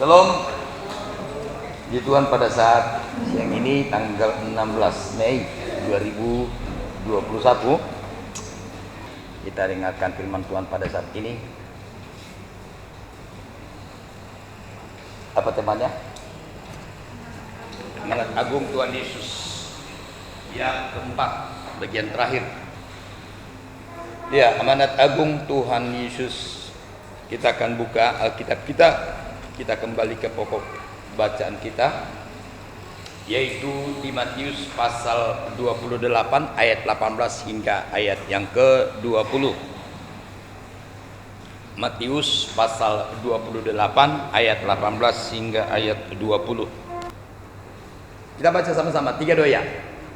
Shalom. Di Tuhan, pada saat siang ini tanggal 16 Mei 2021 kita dengarkan firman Tuhan pada saat ini. Apa temanya? Amanat Agung Tuhan Yesus yang keempat, bagian terakhir. Ya, amanat agung Tuhan Yesus. Kita akan buka Alkitab kita kembali ke pokok bacaan kita, yaitu di Matius pasal 28 ayat 18 hingga ayat yang ke-20. Matius pasal 28 ayat 18 hingga ayat 20. Kita baca sama-sama, 3-2 ya.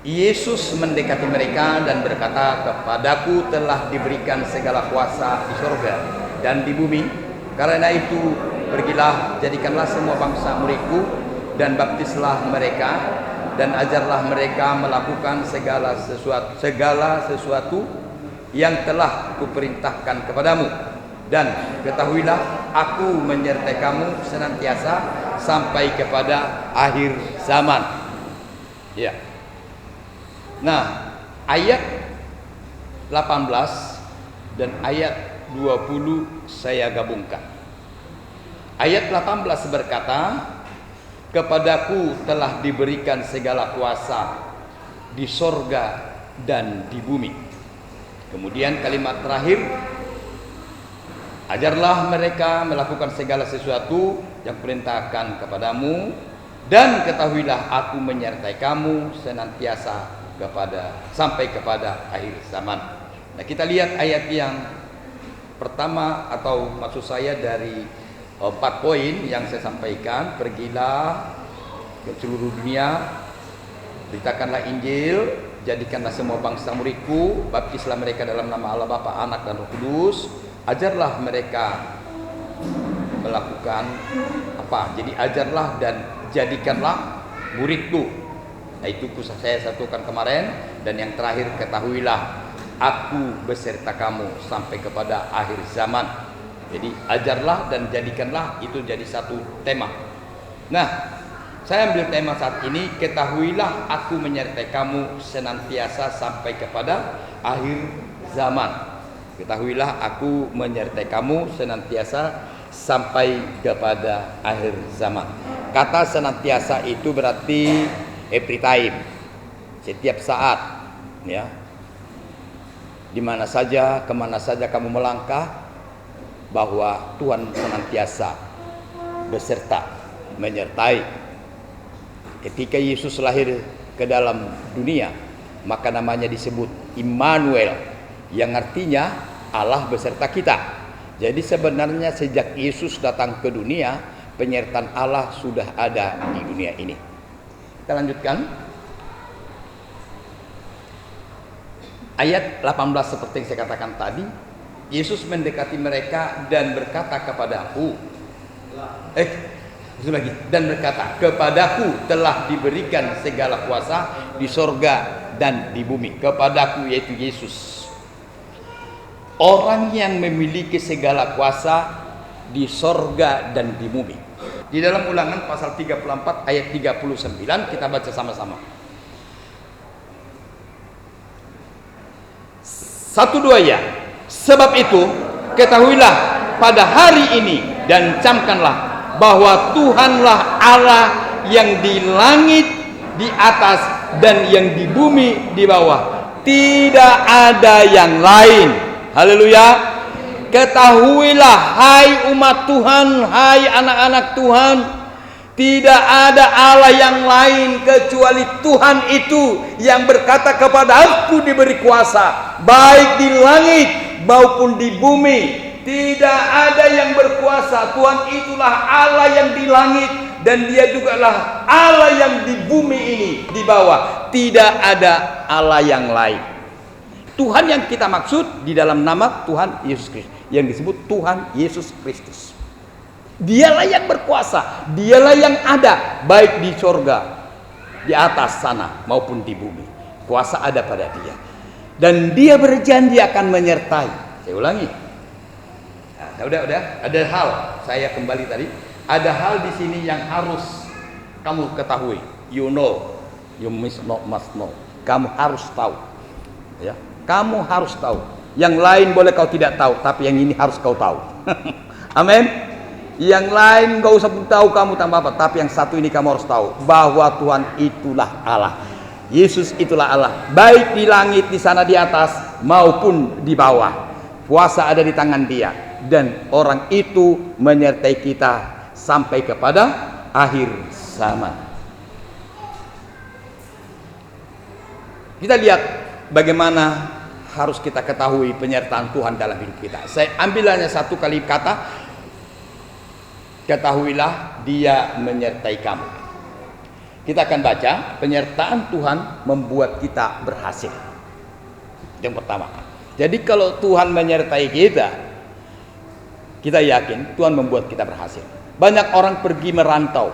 Yesus mendekati mereka dan berkata, "Kepadaku telah diberikan segala kuasa di surga dan di bumi. Karena itu pergilah, jadikanlah semua bangsa muridku dan baptislah mereka dan ajarlah mereka melakukan segala sesuatu yang telah kuperintahkan kepadamu. Dan ketahuilah, aku menyertai kamu senantiasa sampai kepada akhir zaman." Ya. Nah, ayat 18 dan ayat 20 saya gabungkan. Ayat 18 berkata, "Kepadaku telah diberikan segala kuasa di sorga dan di bumi." Kemudian kalimat terakhir, "Ajarlah mereka melakukan segala sesuatu yang perintahkan kepadamu, dan ketahuilah aku menyertai kamu senantiasa sampai kepada akhir zaman." Nah, kita lihat ayat yang pertama, atau maksud saya dari 4 poin yang saya sampaikan. Pergilah ke seluruh dunia, beritakanlah Injil, jadikanlah semua bangsa muridku, baptislah mereka dalam nama Allah Bapa, Anak dan Roh Kudus, ajarlah mereka melakukan apa? Jadi ajarlah dan jadikanlah muridku. Nah, itu saya satukan kemarin. Dan yang terakhir, ketahuilah aku beserta kamu sampai kepada akhir zaman. Jadi ajarlah dan jadikanlah, itu jadi satu tema. Nah, saya ambil tema saat ini, ketahuilah aku menyertai kamu senantiasa sampai kepada akhir zaman. Ketahuilah aku menyertai kamu senantiasa sampai kepada akhir zaman. Kata senantiasa itu berarti every time, setiap saat, ya. Di mana saja, kemana saja kamu melangkah, bahwa Tuhan senantiasa beserta, menyertai. Ketika Yesus lahir ke dalam dunia, maka namanya disebut Immanuel, yang artinya Allah beserta kita. Jadi sebenarnya sejak Yesus datang ke dunia, penyertaan Allah sudah ada di dunia ini. Kita lanjutkan. Ayat 18 seperti yang saya katakan tadi, Yesus mendekati mereka dan berkata kepadaku, dan berkata, "Kepadaku telah diberikan segala kuasa di sorga dan di bumi." Kepadaku, yaitu Yesus, orang yang memiliki segala kuasa di sorga dan di bumi. Di dalam Ulangan pasal 34 ayat 39, kita baca sama-sama. 1-2 ya. "Sebab itu ketahuilah pada hari ini dan camkanlah bahwa Tuhanlah Allah yang di langit di atas dan yang di bumi di bawah. Tidak ada yang lain." Haleluya. Ketahuilah, hai umat Tuhan, hai anak-anak Tuhan, tidak ada Allah yang lain kecuali Tuhan itu yang berkata, "Kepadaku diberi kuasa baik di langit maupun di bumi." Tidak ada yang berkuasa. Tuhan itulah Allah yang di langit, dan Dia juga lah Allah yang di bumi ini di bawah. Tidak ada Allah yang lain. Tuhan yang kita maksud di dalam nama Tuhan Yesus Kristus, yang disebut Tuhan Yesus Kristus. Dialah yang berkuasa, dialah yang ada baik di sorga, di atas sana maupun di bumi. Kuasa ada pada Dia, dan Dia berjanji akan menyertai. Saya ulangi. Nah, udah ada hal, saya kembali tadi. ada hal di sini yang harus kamu ketahui. You know, you must know. Kamu harus tahu. Ya, kamu harus tahu. Yang lain boleh kau tidak tahu, tapi yang ini harus kau tahu. Amin. Yang lain gak usah tahu kamu tambah apa, tapi yang satu ini kamu harus tahu, bahwa Tuhan itulah Allah. Yesus itulah Allah, baik di langit di sana di atas maupun di bawah. Kuasa ada di tangan Dia, dan orang itu menyertai kita sampai kepada akhir zaman. Kita lihat bagaimana harus kita ketahui penyertaan Tuhan dalam hidup kita. Saya ambil hanya satu kali kata, ketahuilah Dia menyertai kamu. Kita akan baca, penyertaan Tuhan membuat kita berhasil. Yang pertama. Jadi kalau Tuhan menyertai kita, kita yakin Tuhan membuat kita berhasil. Banyak orang pergi merantau.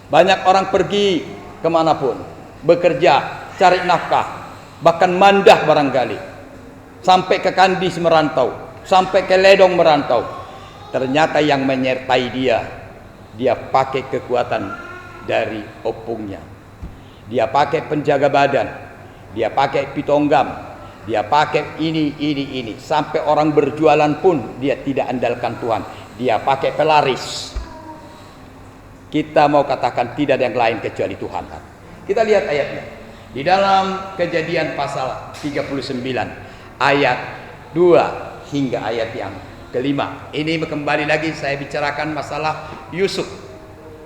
Banyak orang pergi kemanapun. Bekerja, cari nafkah. Bahkan mandah barangkali. Sampai ke Kandis merantau. Sampai ke Ledong merantau. Ternyata yang menyertai dia pakai kekuatan dari opungnya. Dia pakai penjaga badan, dia pakai pitonggam, dia pakai ini. Sampai orang berjualan pun dia tidak andalkan Tuhan. Dia pakai pelaris. Kita mau katakan tidak ada yang lain kecuali Tuhan. Kita lihat ayatnya. Di dalam Kejadian pasal 39 ayat 2 hingga ayat yang kelima. Ini kembali lagi saya bicarakan masalah Yusuf.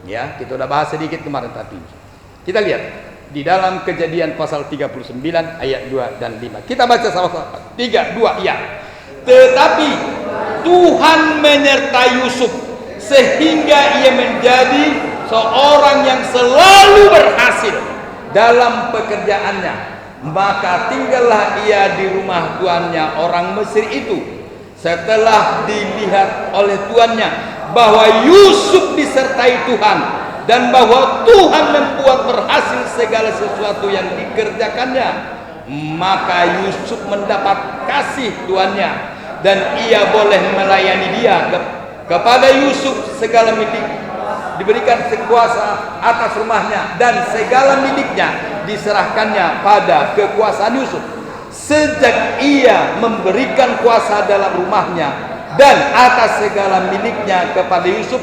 Ya, kita udah bahas sedikit kemarin tadi. Kita lihat di dalam Kejadian pasal 39 ayat 2 dan 5. Kita baca sama-sama. 3, 2, ya. Tetapi Tuhan menyertai Yusuf sehingga ia menjadi seorang yang selalu berhasil dalam pekerjaannya. Maka tinggallah ia di rumah tuannya orang Mesir itu. Setelah dilihat oleh tuannya bahwa Yusuf disertai Tuhan dan bahwa Tuhan membuat berhasil segala sesuatu yang dikerjakannya, maka Yusuf mendapat kasih tuannya dan ia boleh melayani dia. Kepada Yusuf segala milik diberikan sekuasa atas rumahnya dan segala miliknya diserahkannya pada kekuasaan Yusuf. Sejak ia memberikan kuasa dalam rumahnya dan atas segala miliknya kepada Yusuf,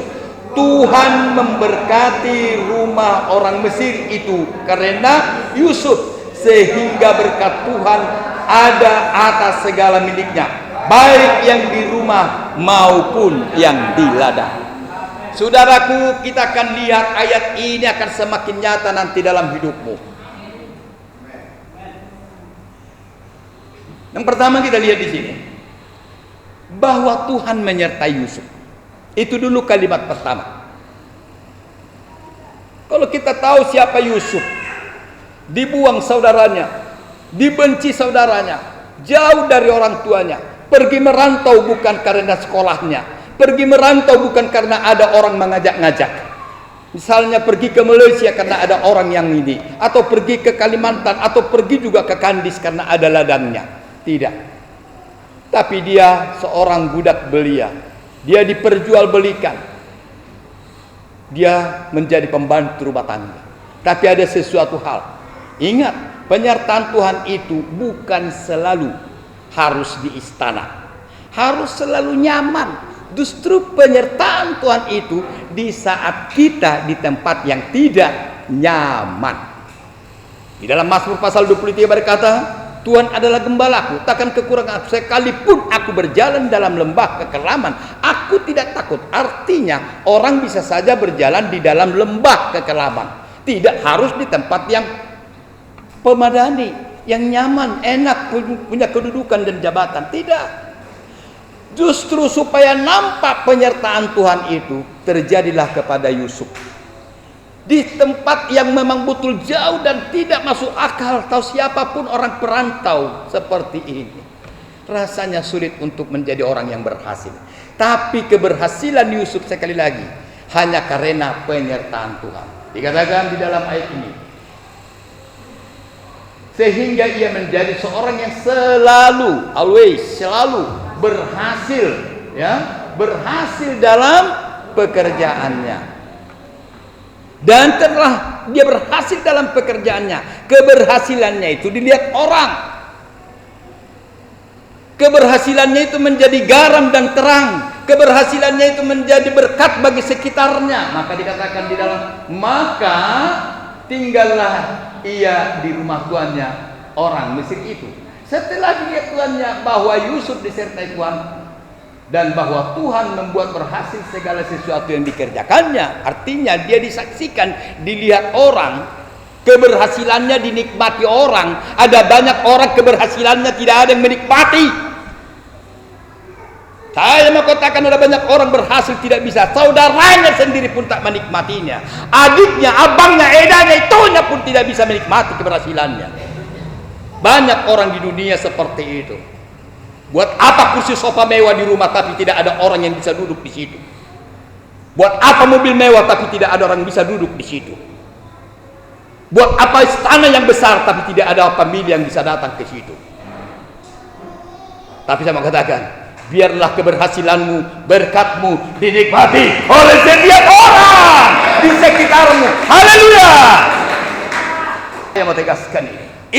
Tuhan memberkati rumah orang Mesir itu karena Yusuf, sehingga berkat Tuhan ada atas segala miliknya, baik yang di rumah maupun yang di ladang. Saudaraku, kita akan lihat ayat ini akan semakin nyata nanti dalam hidupmu. Yang pertama kita lihat di sini bahwa Tuhan menyertai Yusuf. Itu dulu kalimat pertama. Kalau kita tahu siapa Yusuf, dibuang saudaranya, dibenci saudaranya, jauh dari orang tuanya, pergi merantau bukan karena sekolahnya, pergi merantau bukan karena ada orang mengajak-ngajak. Misalnya pergi ke Malaysia karena ada orang yang ini, atau pergi ke Kalimantan, atau pergi juga ke Kandis karena ada ladangnya. Tidak. Tapi dia seorang budak belia. Dia diperjualbelikan. Dia menjadi pembantu rumah tangga. Tapi ada sesuatu hal. Ingat, penyertaan Tuhan itu bukan selalu harus di istana. Harus selalu nyaman. Justru penyertaan Tuhan itu di saat kita di tempat yang tidak nyaman. Di dalam Mazmur pasal 23 berkata, Tuhan adalah gembalaku, takkan kekurangan aku. Sekalipun aku berjalan dalam lembah kekelaman, aku tidak takut. Artinya orang bisa saja berjalan di dalam lembah kekelaman, tidak harus di tempat yang pemadani, yang nyaman, enak, punya kedudukan dan jabatan. Tidak. Justru supaya nampak penyertaan Tuhan itu, terjadilah kepada Yusuf di tempat yang memang betul jauh dan tidak masuk akal. Tahu siapapun orang perantau seperti ini, rasanya sulit untuk menjadi orang yang berhasil. Tapi keberhasilan Yusuf sekali lagi hanya karena penyertaan Tuhan. Dikatakan di dalam ayat ini, sehingga ia menjadi seorang yang selalu berhasil, ya, berhasil dalam pekerjaannya. Dan setelah dia berhasil dalam pekerjaannya, keberhasilannya itu dilihat orang. Keberhasilannya itu menjadi garam dan terang. Keberhasilannya itu menjadi berkat bagi sekitarnya. Maka dikatakan di dalam, maka tinggallah ia di rumah tuannya, orang Mesir itu. Setelah dilihat tuannya bahwa Yusuf disertai Tuhan dan bahwa Tuhan membuat berhasil segala sesuatu yang dikerjakannya, artinya dia disaksikan, dilihat orang, keberhasilannya dinikmati orang. Ada banyak orang keberhasilannya tidak ada yang menikmati. Saya mau katakan ada banyak orang berhasil tidak bisa, saudaranya sendiri pun tak menikmatinya, adiknya, abangnya, edanya, itunya pun tidak bisa menikmati keberhasilannya. Banyak orang di dunia seperti itu. Buat apa kursi sofa mewah di rumah tapi tidak ada orang yang bisa duduk di situ? Buat apa mobil mewah tapi tidak ada orang yang bisa duduk di situ? Buat apa istana yang besar tapi tidak ada pemilih yang bisa datang ke situ? Tapi saya mau katakan, biarlah keberhasilanmu, berkatmu dinikmati oleh setiap orang di sekitarmu. Haleluya. Saya mau tegaskan ini.